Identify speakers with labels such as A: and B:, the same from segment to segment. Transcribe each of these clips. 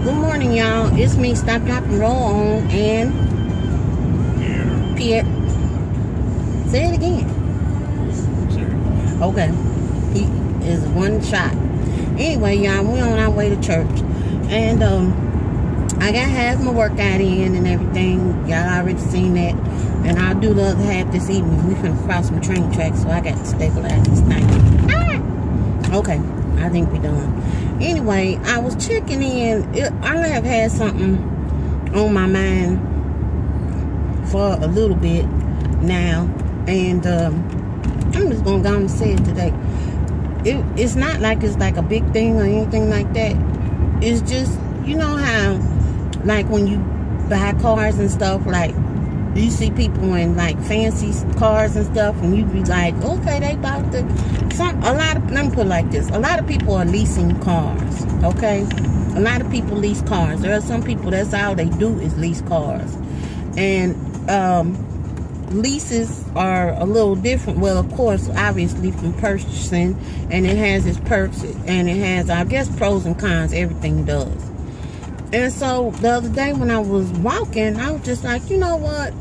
A: Good morning, y'all. It's me, Stop, Drop, and Roll On, and Pierre. Say it again.
B: Sure.
A: Okay. He is one shot. Anyway, y'all, we're on our way to church. And I got half my workout in and everything. Y'all already seen that. And I'll do the other half this evening. We finna cross some train tracks, so I got to stabilize this thing. Ah! Okay. I think we're done. Anyway, I was checking in. I have had something on my mind for a little bit now, and I'm just gonna go and say it today. It's not like it's like a big thing or anything like that. It's just, you know how, like when you buy cars and stuff, like you see people in like fancy cars and stuff, and you be like, okay, they bought let me put it like this. A lot of people are leasing cars, okay? A lot of people lease cars. There are some people, that's all they do is lease cars. And leases are a little different. Well, of course, obviously from purchasing, and it has its perks, and it has, I guess, pros and cons. Everything does. And so the other day when I was walking, I was just like, you know what?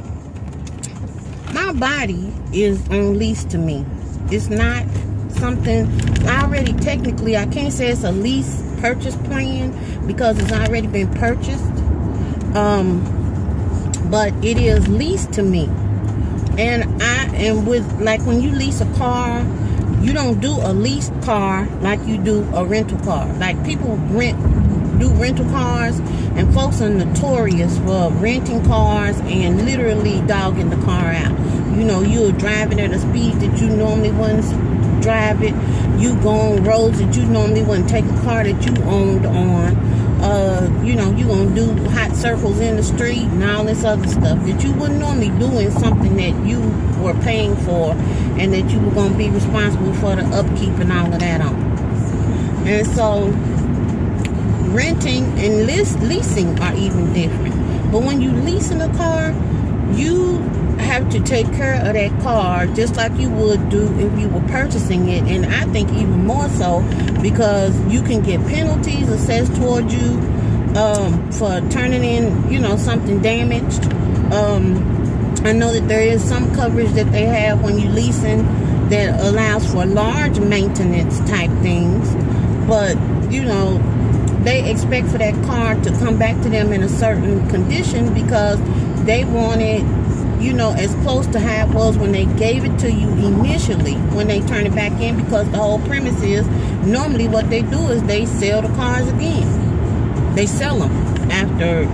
A: My body is on lease to me. It's not something technically, I can't say it's a lease purchase plan because it's already been purchased. But it is leased to me. And with, like, when you lease a car, you don't do a leased car like you do a rental car. Like, people do rental cars, and folks are notorious for renting cars and literally dogging the car out. You know, you're driving at a speed that you normally wouldn't drive it. You go on roads that you normally wouldn't take a car that you owned on. You know, you're going to do hot circles in the street and all this other stuff that you wouldn't normally do in something that you were paying for and that you were going to be responsible for the upkeep and all of that on. And so renting and leasing are even different. But when you leasing a car, you have to take care of that car just like you would do if you were purchasing it. And I think even more so, because you can get penalties assessed towards you for turning in, you know, something damaged. I know that there is some coverage that they have when you leasing that allows for large maintenance type things, but you know, they expect for that car to come back to them in a certain condition because they want it, you know, as close to how it was when they gave it to you initially, when they turn it back in, because the whole premise is normally what they do is they sell the cars again. They sell them afterwards.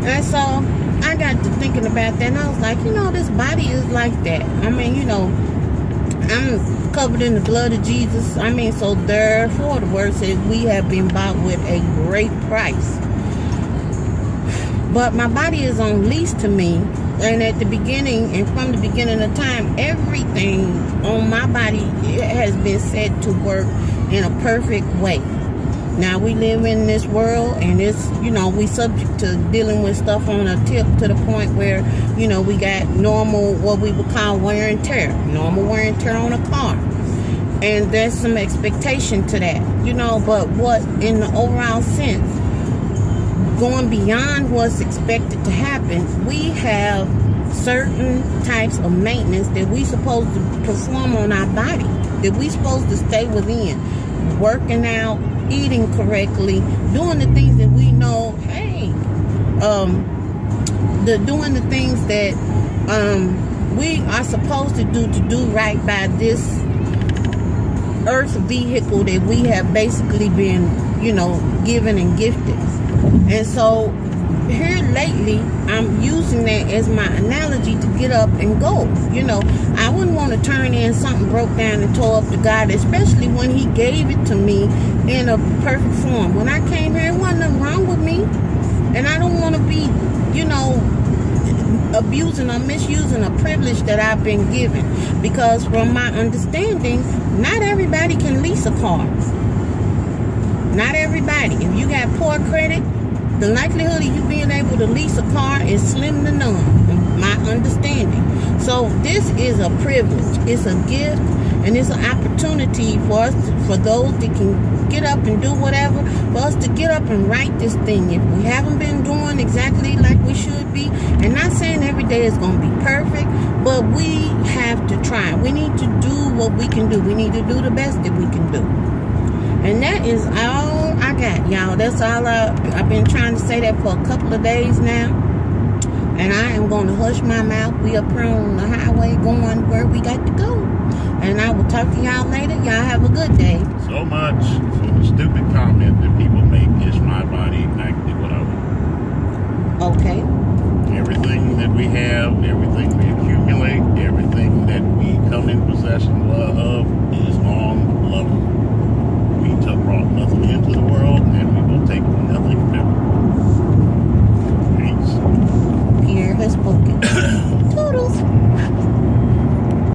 A: And so I got to thinking about that, and I was like, you know, this body is like that. I mean, you know, I'm covered in the blood of Jesus. I mean, so therefore the word says we have been bought with a great price. But my body is on lease to me, and at the beginning and from the beginning of time, everything on my body has been set to work in a perfect way. Now, we live in this world, and it's, you know, we subject to dealing with stuff on a tip to the point where, you know, we got normal, what we would call wear and tear, normal wear and tear on a car. And there's some expectation to that, you know, but what in the overall sense, going beyond what's expected to happen, we have certain types of maintenance that we supposed to perform on our body, that we supposed to stay within, working out, eating correctly, doing the things that we know, doing the things that we are supposed to do right by this earth vehicle that we have basically been, you know, given and gifted. And so here lately, I'm using that as my analogy to get up and go. You know, I wouldn't want to turn in something broke down and tore up to God, especially when he gave it to me in a perfect form. When I came here, there wasn't nothing wrong with me. And I don't want to be, you know, abusing or misusing a privilege that I've been given. Because from my understanding, not everybody can lease a car. Not everybody. If you got poor credit, the likelihood of you being able to lease a car is slim to none. my understanding. So this is a privilege. It's a gift, and it's an opportunity for us, for those that can get up and do whatever, for us to get up and write this thing. If we haven't been doing exactly like we should be, and not saying every day is going to be perfect, but we have to try. We need to do what we can do. We need to do the best that we can do. And that is all I got, y'all. That's all I've been trying to say that for a couple of days now. And I am going to hush my mouth. We up here on the highway going where we got to go. And I will talk to y'all later. Y'all have a good day.
B: So much for the stupid comment that people make. It's my body, exactly what I want.
A: Okay.
B: Everything that we have, everything we accumulate, everything that we come in possession of,